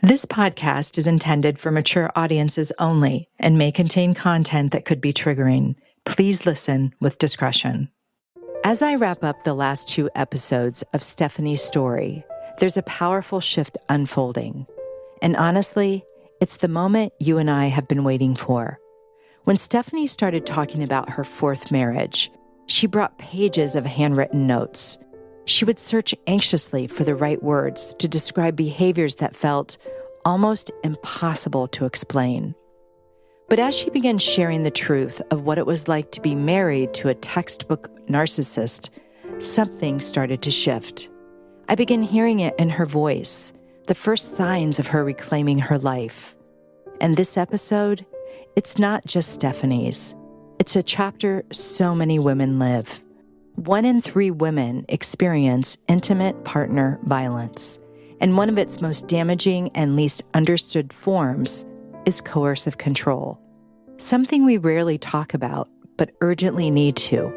This podcast is intended for mature audiences only and may contain content that could be triggering. Please listen with discretion. As I wrap up the last 2 episodes of Stephanie's story, there's a powerful shift unfolding. And honestly, it's the moment you and I have been waiting for. When Stephanie started talking about her 4th marriage, she brought pages of handwritten notes. She would search anxiously for the right words to describe behaviors that felt almost impossible to explain. But as she began sharing the truth of what it was like to be married to a textbook narcissist, something started to shift. I began hearing it in her voice, the first signs of her reclaiming her life. And this episode, it's not just Stephanie's. It's a chapter so many women live. 1 in 3 women experience intimate partner violence, and one of its most damaging and least understood forms is coercive control, something we rarely talk about but urgently need to.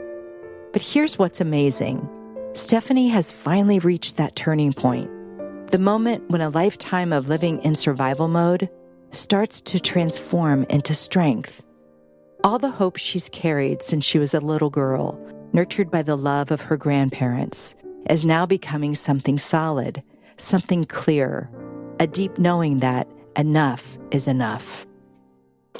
But here's what's amazing. Stephanie has finally reached that turning point, the moment when a lifetime of living in survival mode starts to transform into strength. All the hope she's carried since she was a little girl, nurtured by the love of her grandparents, is now becoming something solid, something clear, a deep knowing that enough is enough.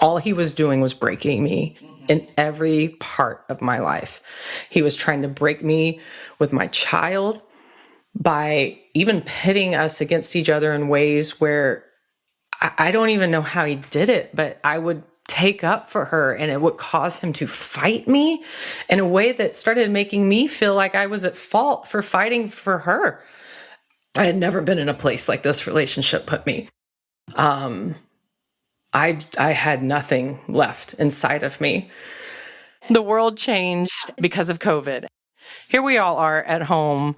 All he was doing was breaking me in every part of my life. He was trying to break me with my child by even pitting us against each other in ways where I don't even know how he did it, but I would take up for her and it would cause him to fight me in a way that started making me feel like I was at fault for fighting for her. I had never been in a place like this relationship put me. I had nothing left inside of me. The world changed because of COVID. Here we all are at home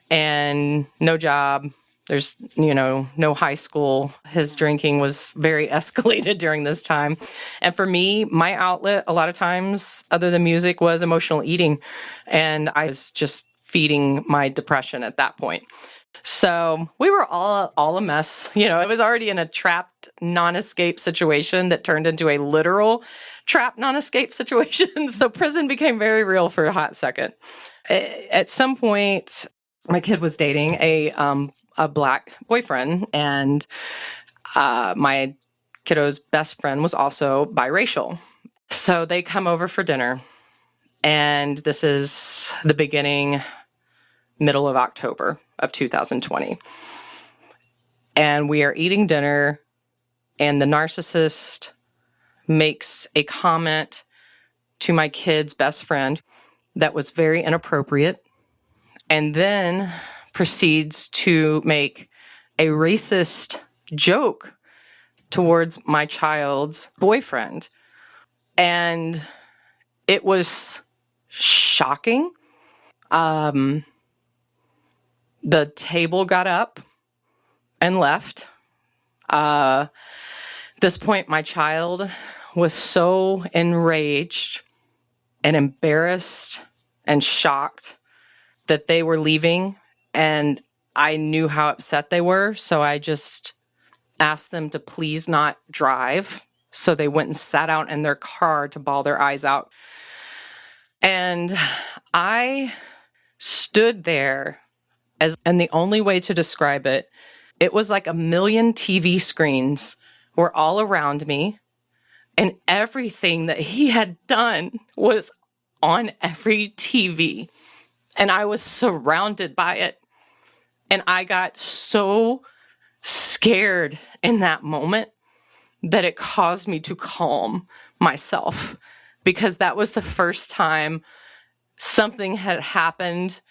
and no job. There's, no high school. His drinking was very escalated during this time. And for me, my outlet a lot of times, other than music, was emotional eating. And I was just feeding my depression at that point. So we were all a mess. It was already in a trapped non-escape situation that turned into a literal trapped non-escape situation. So prison became very real for a hot second. At some point, my kid was dating a Black boyfriend, and my kiddo's best friend was also biracial. So they come over for dinner, and this is the middle of October of 2020. And we are eating dinner, and the narcissist makes a comment to my kid's best friend that was very inappropriate, and then proceeds to make a racist joke towards my child's boyfriend. And it was shocking. The table got up and left. This point, my child was so enraged and embarrassed and shocked that they were leaving. And I knew how upset they were, so I just asked them to please not drive. So they went and sat out in their car to bawl their eyes out. And I stood there and the only way to describe it, it was like a million TV screens were all around me, and everything that he had done was on every TV. And I was surrounded by it. And I got so scared in that moment that it caused me to calm myself, because that was the first time something had happened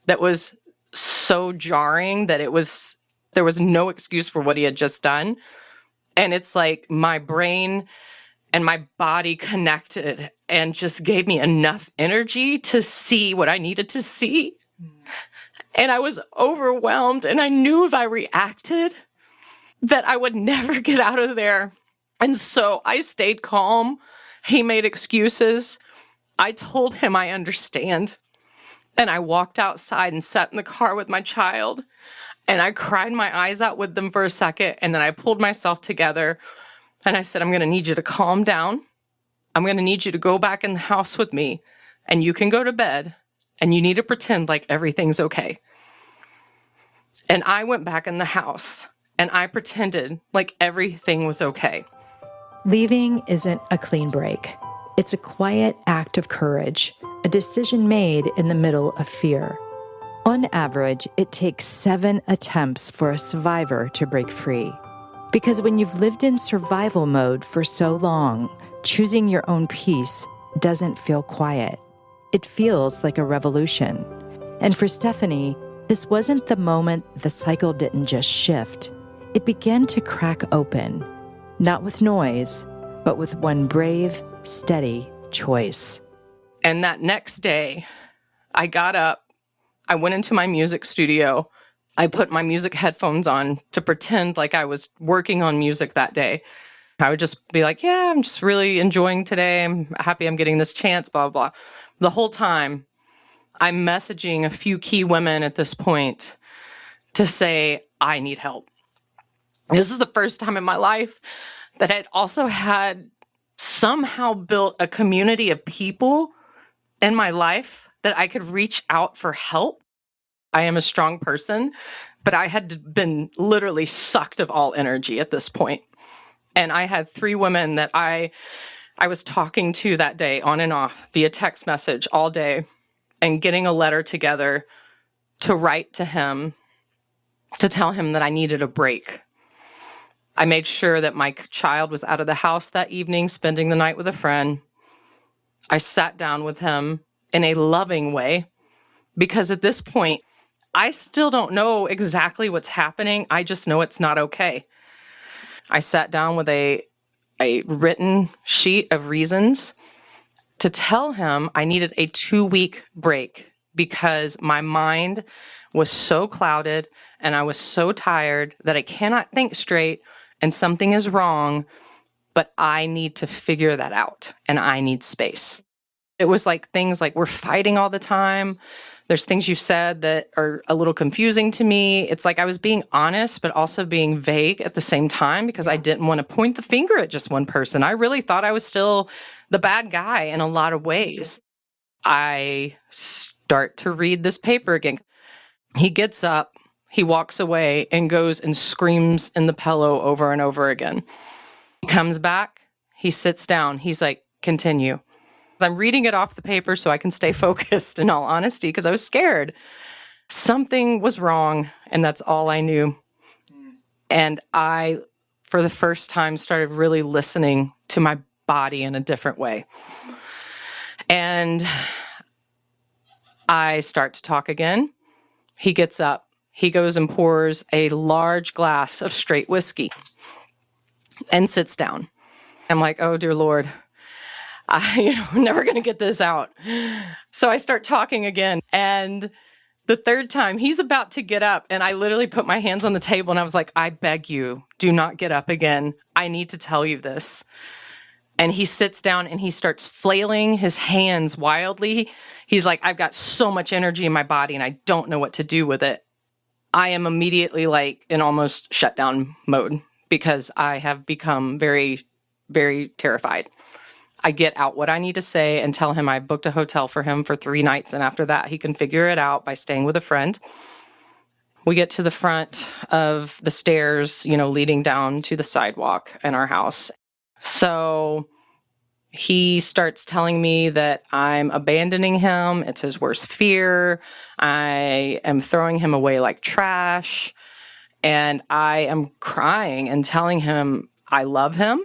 that was so jarring that there was no excuse for what he had just done. And it's like my brain and my body connected and just gave me enough energy to see what I needed to see. And I was overwhelmed, and I knew if I reacted that I would never get out of there. And so I stayed calm. He made excuses. I told him I understand. And I walked outside and sat in the car with my child. And I cried my eyes out with them for a second. And then I pulled myself together and I said, I'm going to need you to calm down. I'm going to need you to go back in the house with me and you can go to bed and you need to pretend like everything's okay. And I went back in the house and I pretended like everything was okay. Leaving isn't a clean break. It's a quiet act of courage, a decision made in the middle of fear. On average, it takes 7 attempts for a survivor to break free. Because when you've lived in survival mode for so long, choosing your own peace doesn't feel quiet. It feels like a revolution. And for Stephanie, this wasn't the moment the cycle didn't just shift. It began to crack open, not with noise, but with one brave, steady choice. And that next day, I got up, I went into my music studio, I put my music headphones on to pretend like I was working on music that day. I would just be like, yeah, I'm just really enjoying today. I'm happy I'm getting this chance, blah, blah, blah. The whole time, I'm messaging a few key women at this point to say, I need help. This is the first time in my life that I'd also had somehow built a community of people in my life that I could reach out for help. I am a strong person, but I had been literally sucked of all energy at this point. And I had 3 women that I was talking to that day on and off via text message all day and getting a letter together to write to him to tell him that I needed a break. I made sure that my child was out of the house that evening, spending the night with a friend. I sat down with him in a loving way because at this point, I still don't know exactly what's happening. I just know it's not okay. I sat down with a written sheet of reasons to tell him I needed a 2-week break because my mind was so clouded and I was so tired that I cannot think straight and something is wrong, but I need to figure that out and I need space. It was like things like we're fighting all the time. There's things you've said that are a little confusing to me. It's like I was being honest, but also being vague at the same time because I didn't want to point the finger at just one person. I really thought I was still the bad guy in a lot of ways. I start to read this paper again. He gets up, he walks away and goes and screams in the pillow over and over again. He comes back, he sits down. He's like, continue. I'm reading it off the paper so I can stay focused in all honesty because I was scared. Something was wrong and that's all I knew. And I, for the first time, started really listening to my body in a different way. And I start to talk again. He gets up. He goes and pours a large glass of straight whiskey and sits down. I'm like, oh, dear Lord. I'm never going to get this out. So I start talking again. And the third time, he's about to get up. And I literally put my hands on the table and I was like, I beg you, do not get up again. I need to tell you this. And he sits down and he starts flailing his hands wildly. He's like, I've got so much energy in my body and I don't know what to do with it. I am immediately like in almost shutdown mode because I have become very, very terrified. I get out what I need to say and tell him I booked a hotel for him for 3 nights. And after that, he can figure it out by staying with a friend. We get to the front of the stairs, leading down to the sidewalk in our house. So he starts telling me that I'm abandoning him. It's his worst fear. I am throwing him away like trash. And I am crying and telling him I love him.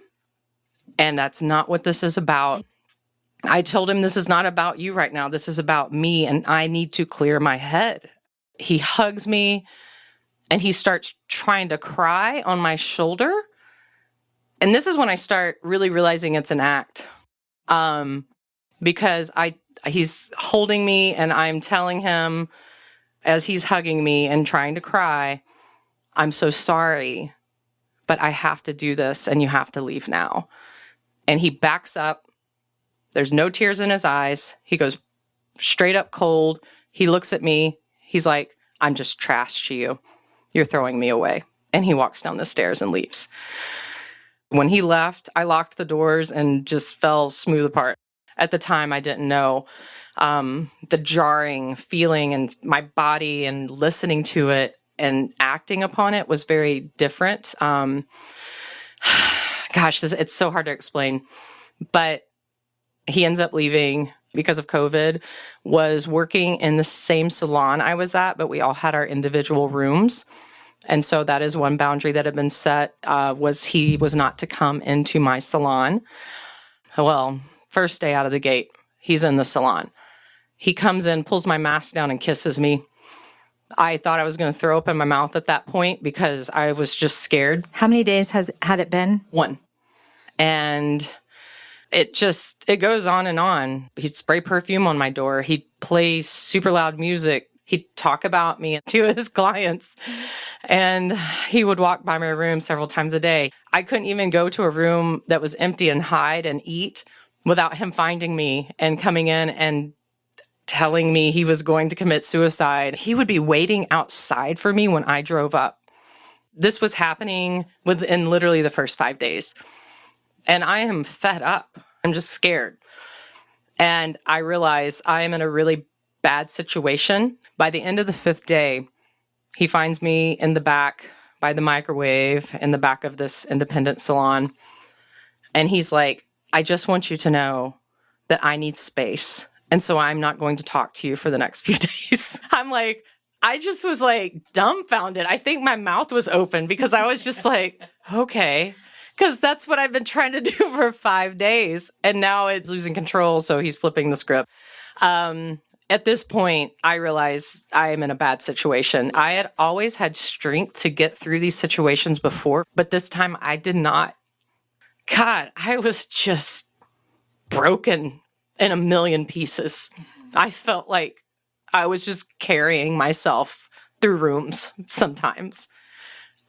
And that's not what this is about. I told him this is not about you right now. This is about me, and I need to clear my head. He hugs me, and he starts trying to cry on my shoulder. And this is when I start really realizing it's an act. Because he's holding me, and I'm telling him, as he's hugging me and trying to cry, I'm so sorry, but I have to do this, and you have to leave now. And he backs up. There's no tears in his eyes. He goes straight up cold. He looks at me. He's like, I'm just trash to you. You're throwing me away. And he walks down the stairs and leaves. When he left, I locked the doors and just fell smooth apart. At the time, I didn't know the jarring feeling in my body, and listening to it and acting upon it was very different. It's so hard to explain. But he ends up leaving because of COVID, was working in the same salon I was at, but we all had our individual rooms. And so that is one boundary that had been set, was he was not to come into my salon. Well, first day out of the gate, he's in the salon. He comes in, pulls my mask down, and kisses me. I thought I was going to throw up in my mouth at that point because I was just scared. How many days had it been? 1. And it goes on and on. He'd spray perfume on my door. He'd play super loud music. He'd talk about me to his clients. And he would walk by my room several times a day. I couldn't even go to a room that was empty and hide and eat without him finding me and coming in and telling me he was going to commit suicide. He would be waiting outside for me when I drove up. This was happening within literally the first 5 days. And I am fed up. I'm just scared. And I realize I am in a really bad situation. By the end of the 5th day, he finds me in the back by the microwave in the back of this independent salon. And he's like, I just want you to know that I need space. And so I'm not going to talk to you for the next few days. I just was like dumbfounded. I think my mouth was open because I was just like, okay. Because that's what I've been trying to do for 5 days. And now it's losing control. So he's flipping the script. At this point, I realize I am in a bad situation. I had always had strength to get through these situations before, but this time I did not. God, I was just broken in a million pieces. I felt like I was just carrying myself through rooms sometimes.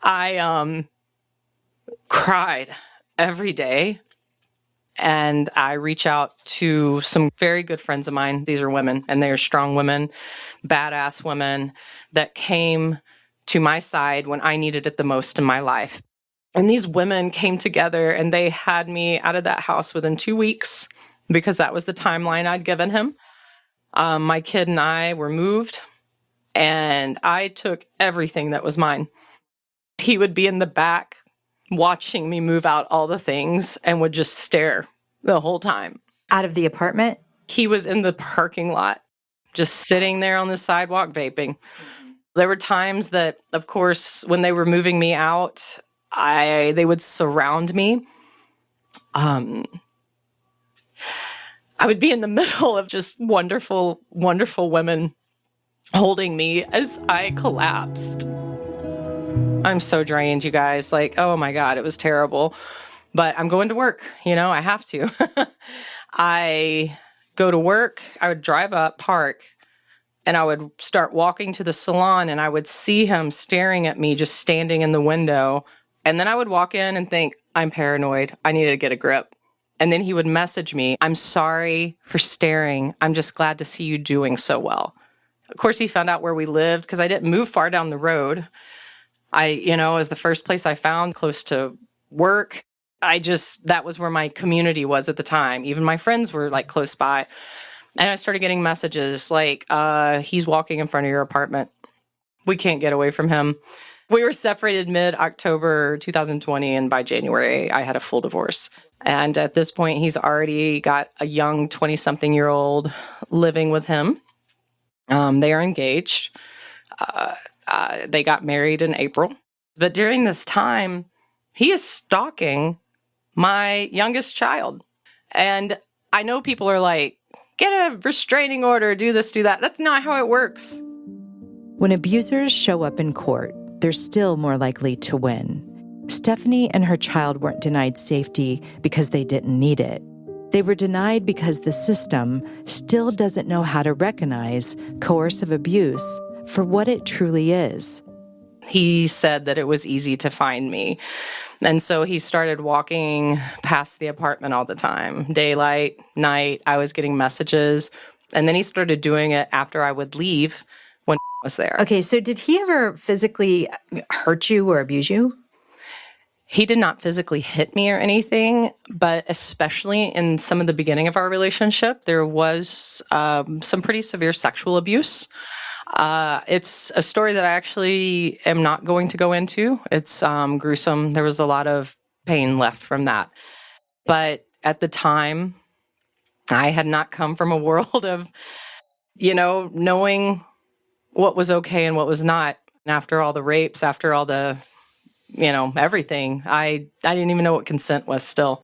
I cried every day. And I reach out to some very good friends of mine. These are women, and they are strong women, badass women that came to my side when I needed it the most in my life. And these women came together, and they had me out of that house within 2 weeks because that was the timeline I'd given him. My kid and I were moved, and I took everything that was mine. He would be in the back watching me move out all the things and would just stare the whole time. Out of the apartment? He was in the parking lot, just sitting there on the sidewalk vaping. There were times that, of course, when they were moving me out, they would surround me. I would be in the middle of just wonderful, wonderful women holding me as I collapsed. I'm so drained, you guys. Oh my God, it was terrible. But I'm going to work, I have to. I go to work, I would drive up, park, and I would start walking to the salon, and I would see him staring at me, just standing in the window. And then I would walk in and think, I'm paranoid. I need to get a grip. And then he would message me, I'm sorry for staring. I'm just glad to see you doing so well. Of course, he found out where we lived because I didn't move far down the road. It was the first place I found close to work. That was where my community was at the time. Even my friends were close by. And I started getting messages like, he's walking in front of your apartment. We can't get away from him. We were separated mid-October 2020, and by January, I had a full divorce. And at this point, he's already got a young 20-something-year-old living with him. They are engaged. They got married in April. But during this time, he is stalking my youngest child. And I know people are like, get a restraining order, do this, do that. That's not how it works. When abusers show up in court, they're still more likely to win. Stephanie and her child weren't denied safety because they didn't need it. They were denied because the system still doesn't know how to recognize coercive abuse for what it truly is. He said that it was easy to find me. And so he started walking past the apartment all the time. Daylight, night, I was getting messages. And then he started doing it after I would leave when was there. Okay, so did he ever physically hurt you or abuse you? He did not physically hit me or anything, but especially in some of the beginning of our relationship, there was some pretty severe sexual abuse. It's a story that I actually am not going to go into. It's gruesome. There was a lot of pain left from that. But at the time, I had not come from a world of, knowing what was okay and what was not. And after all the rapes, after all the everything. I didn't even know what consent was still.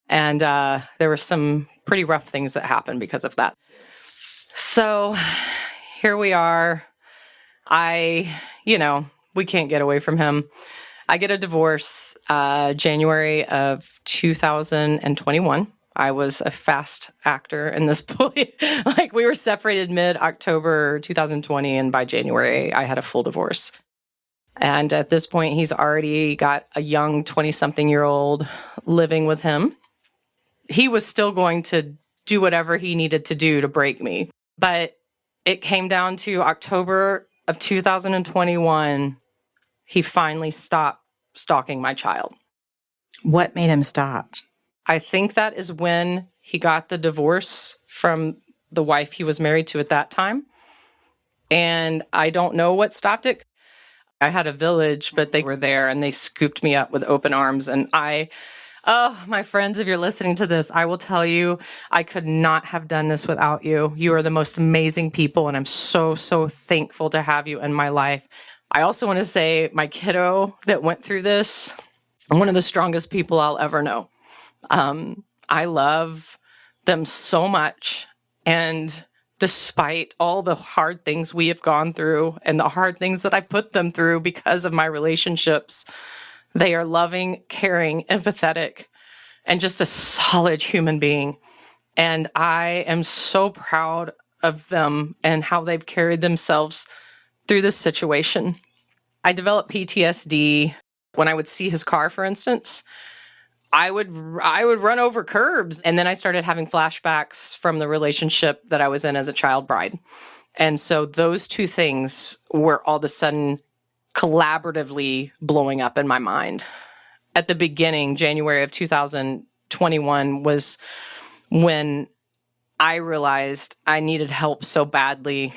And there were some pretty rough things that happened because of that. So here we are. We can't get away from him. I get a divorce January of 2021. I was a fast actor in this play. Like, we were separated mid-October 2020, and by January, I had a full divorce. And at this point, he's already got a young 20-something-year-old living with him. He was still going to do whatever he needed to do to break me. But it came down to October of 2021, he finally stopped stalking my child. What made him stop? I think that is when he got the divorce from the wife he was married to at that time. And I don't know what stopped it. I had a village, but they were there and they scooped me up with open arms. And my friends, if you're listening to this, I will tell you, I could not have done this without you. You are the most amazing people, and I'm so, so thankful to have you in my life. I also want to say my kiddo that went through this, one of the strongest people I'll ever know. I love them so much. And despite all the hard things we have gone through and the hard things that I put them through because of my relationships, they are loving, caring, empathetic, and just a solid human being. And I am so proud of them and how they've carried themselves through this situation. I developed PTSD when I would see his car, for instance. I would run over curbs. And then I started having flashbacks from the relationship that I was in as a child bride. And so those two things were all of a sudden collaboratively blowing up in my mind. At the beginning, January of 2021 was when I realized I needed help so badly.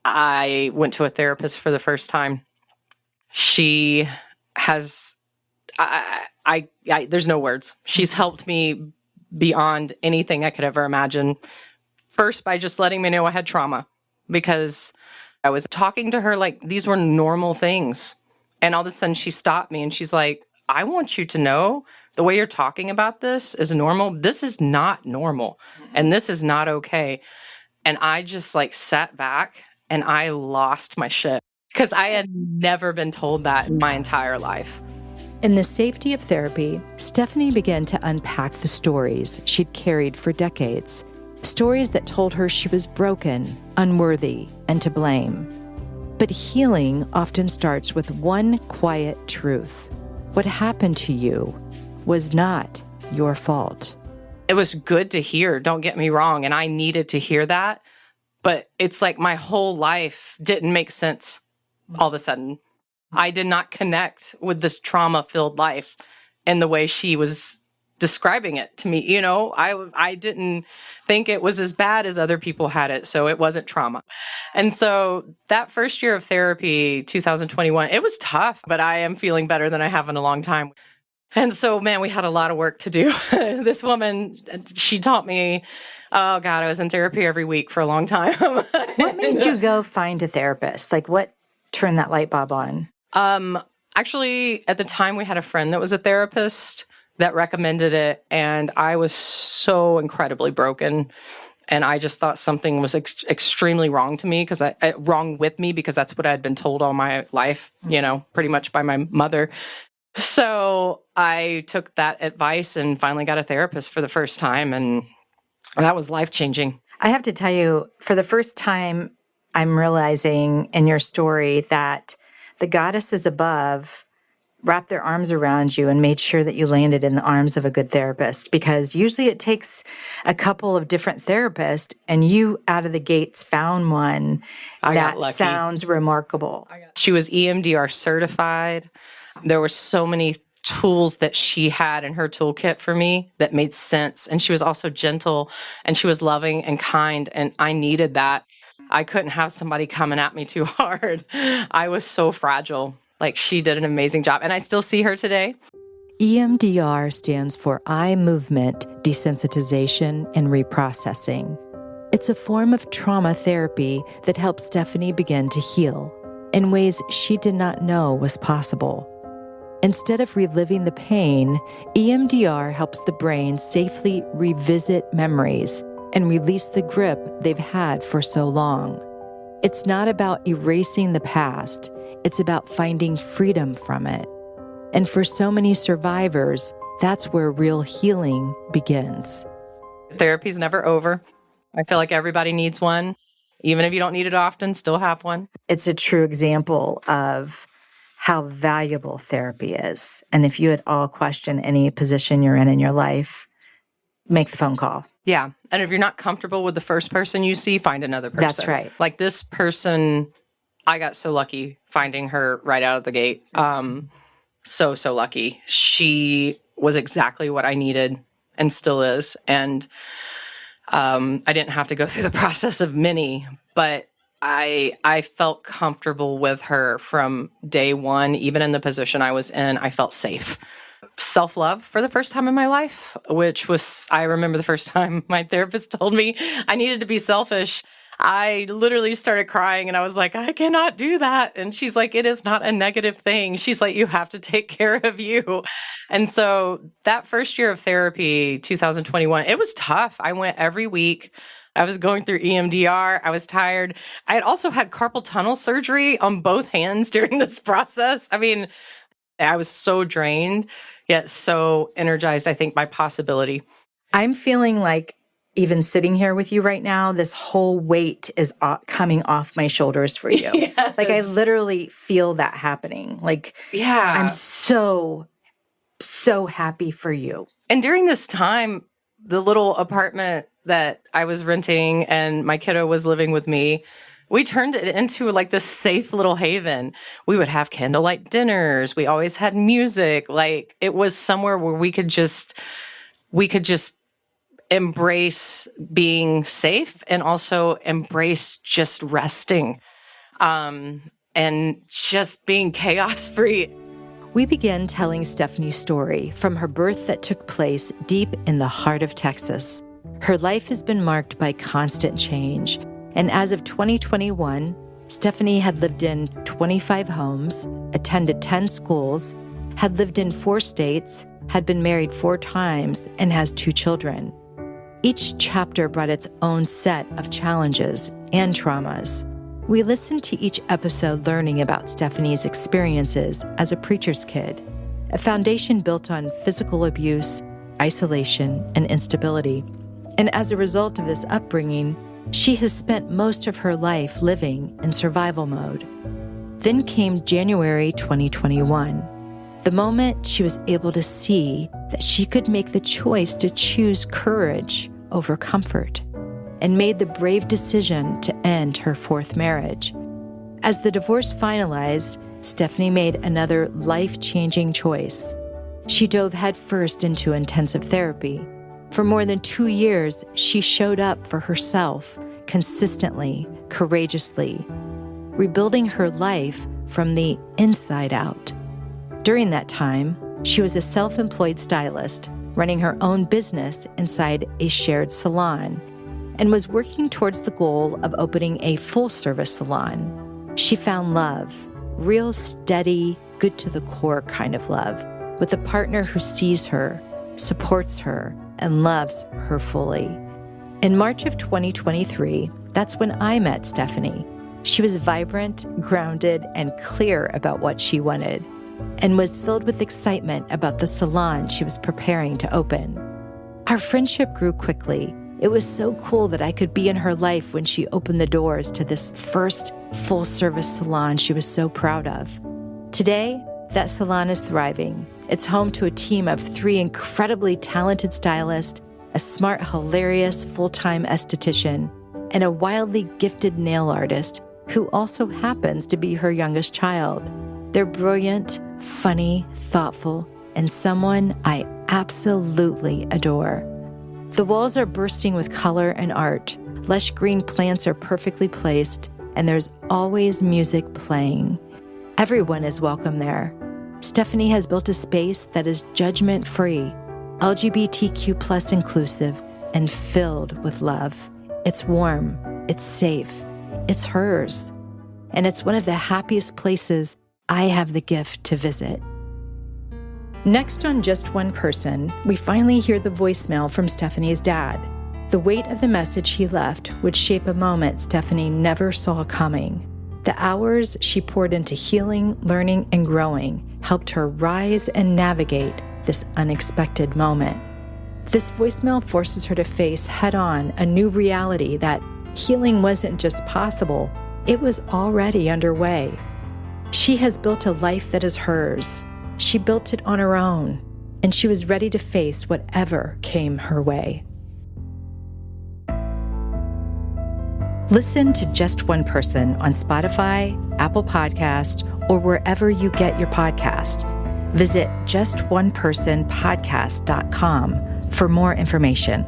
I went to a therapist for the first time. She has, there's no words. She's helped me beyond anything I could ever imagine. First, by just letting me know I had trauma, because I was talking to her like these were normal things. And all of a sudden she stopped me and she's like, I want you to know the way you're talking about this is normal. This is not normal. And this is not okay. And I just sat back and I lost my shit, because I had never been told that in my entire life. In the safety of therapy, Stephanie began to unpack the stories she'd carried for decades. Stories that told her she was broken, unworthy, and to blame. But healing often starts with one quiet truth. What happened to you was not your fault. It was good to hear, don't get me wrong, and I needed to hear that. But it's like my whole life didn't make sense all of a sudden. I did not connect with this trauma-filled life in the way she was describing it to me. I didn't think it was as bad as other people had it, so it wasn't trauma. And so that first year of therapy, 2021, it was tough, but I am feeling better than I have in a long time. And so, man, we had a lot of work to do. This woman, she taught me, oh God, I was in therapy every week for a long time. What made you go find a therapist? What turned that light bulb on? Actually, at the time, we had a friend that was a therapist that recommended it, and I was so incredibly broken, and I just thought something was extremely wrong to me, wrong with me, because that's what I had been told all my life, pretty much by my mother. So I took that advice and finally got a therapist for the first time, and that was life-changing. I have to tell you, for the first time, I'm realizing in your story that the goddesses above wrapped their arms around you and made sure that you landed in the arms of a good therapist, because usually it takes a couple of different therapists, and you out of the gates found one that sounds remarkable. She was EMDR certified. There were so many tools that she had in her toolkit for me that made sense. And she was also gentle, and she was loving and kind, and I needed that. I couldn't have somebody coming at me too hard. I was so fragile. Like, she did an amazing job, and I still see her today. EMDR stands for eye movement desensitization and reprocessing. It's a form of trauma therapy that helps Stephanie begin to heal in ways she did not know was possible. Instead of reliving the pain, EMDR helps the brain safely revisit memories and release the grip they've had for so long. It's not about erasing the past. It's about finding freedom from it. And for so many survivors, that's where real healing begins. Therapy's never over. I feel like everybody needs one. Even if you don't need it often, still have one. It's a true example of how valuable therapy is. And if you at all question any position you're in your life, make the phone call. Yeah. And if you're not comfortable with the first person you see, find another person. That's right. Like this person, I got so lucky finding her right out of the gate. So lucky. She was exactly what I needed and still is. And I didn't have to go through the process of many, but I felt comfortable with her from day one. Even in the position I was in, I felt safe. Self-love for the first time in my life, which was, I remember the first time my therapist told me I needed to be selfish. I literally started crying, and I was like, I cannot do that. And she's like, it is not a negative thing. She's like, you have to take care of you. And so that first year of therapy, 2021, it was tough. I went every week. I was going through EMDR. I was tired. I had also had carpal tunnel surgery on both hands during this process. I mean, I was so drained, yet so energized, I think, by possibility. I'm feeling like, even sitting here with you right now, this whole weight is coming off my shoulders for you. Yes. Like, I literally feel that happening. Like, yeah, I'm so happy for you. And during this time, the little apartment that I was renting and my kiddo was living with me, we turned it into like this safe little haven. We would have candlelight dinners. We always had music. Like, it was somewhere where we could just embrace being safe and also embrace just resting and just being chaos free. We begin telling Stephanie's story from her birth that took place deep in the heart of Texas. Her life has been marked by constant change, and as of 2021, Stephanie had lived in 25 homes, attended 10 schools, had lived in 4 states, had been married 4 times, and has 2 children. Each chapter brought its own set of challenges and traumas. We listened to each episode learning about Stephanie's experiences as a preacher's kid, a foundation built on physical abuse, isolation, and instability. And as a result of this upbringing, she has spent most of her life living in survival mode. Then came January 2021, the moment she was able to see that she could make the choice to choose courage over comfort, and made the brave decision to end her 4th marriage. As the divorce finalized, Stephanie made another life-changing choice. She dove headfirst into intensive therapy. For more than 2 years, she showed up for herself consistently, courageously, rebuilding her life from the inside out. During that time, she was a self-employed stylist, running her own business inside a shared salon, and was working towards the goal of opening a full-service salon. She found love, real steady, good-to-the-core kind of love, with a partner who sees her, supports her, and loves her fully. In March of 2023, that's when I met Stephanie. She was vibrant, grounded, and clear about what she wanted, and was filled with excitement about the salon she was preparing to open. Our friendship grew quickly. It was so cool that I could be in her life when she opened the doors to this first full-service salon she was so proud of. Today, That salon is thriving. It's home to a team of 3 incredibly talented stylists, a smart, hilarious full-time esthetician, and a wildly gifted nail artist who also happens to be her youngest child. They're brilliant, funny, thoughtful, and someone I absolutely adore. The walls are bursting with color and art. Lush green plants are perfectly placed, and there's always music playing. Everyone is welcome there. Stephanie has built a space that is judgment-free, LGBTQ+ inclusive, and filled with love. It's warm, it's safe, it's hers, and it's one of the happiest places I have the gift to visit. Next on Just One Person, we finally hear the voicemail from Stephanie's dad. The weight of the message he left would shape a moment Stephanie never saw coming. The hours she poured into healing, learning, and growing helped her rise and navigate this unexpected moment. This voicemail forces her to face head-on a new reality that healing wasn't just possible, it was already underway. She has built a life that is hers. She built it on her own, and she was ready to face whatever came her way. Listen to Just One Person on Spotify, Apple Podcast, or wherever you get your podcast. Visit justonepersonpodcast.com for more information.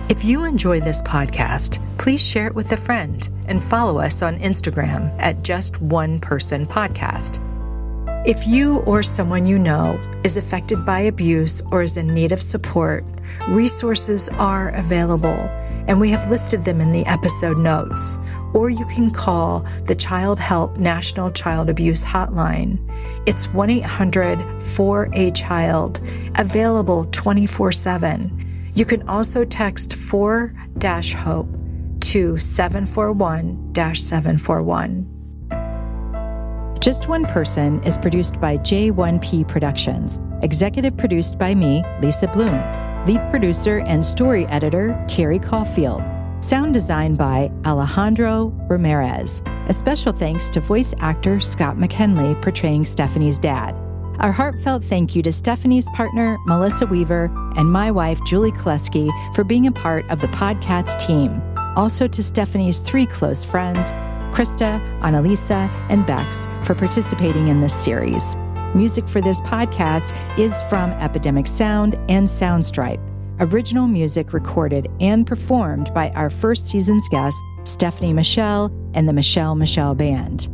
If you enjoy this podcast, please share it with a friend and follow us on Instagram at Just One Person Podcast. If you or someone you know is affected by abuse or is in need of support, resources are available, and we have listed them in the episode notes. Or you can call the Child Help National Child Abuse Hotline. It's 1-800-4A-CHILD, available 24/7. You can also text 4-HOPE to 741-741. Just One Person is produced by J1P Productions, executive produced by me, Lisa Bloom, lead producer and story editor, Carrie Caulfield, sound designed by Alejandro Ramirez. A special thanks to voice actor Scott McHenley portraying Stephanie's dad. Our heartfelt thank you to Stephanie's partner, Melissa Weaver, and my wife, Julie Koleski, for being a part of the Podcats team. Also to Stephanie's 3 close friends, Krista, Annalisa, and Bex, for participating in this series. Music for this podcast is from Epidemic Sound and Soundstripe. Original music recorded and performed by our first season's guest, Stephanie Michelle and the Michelle Band.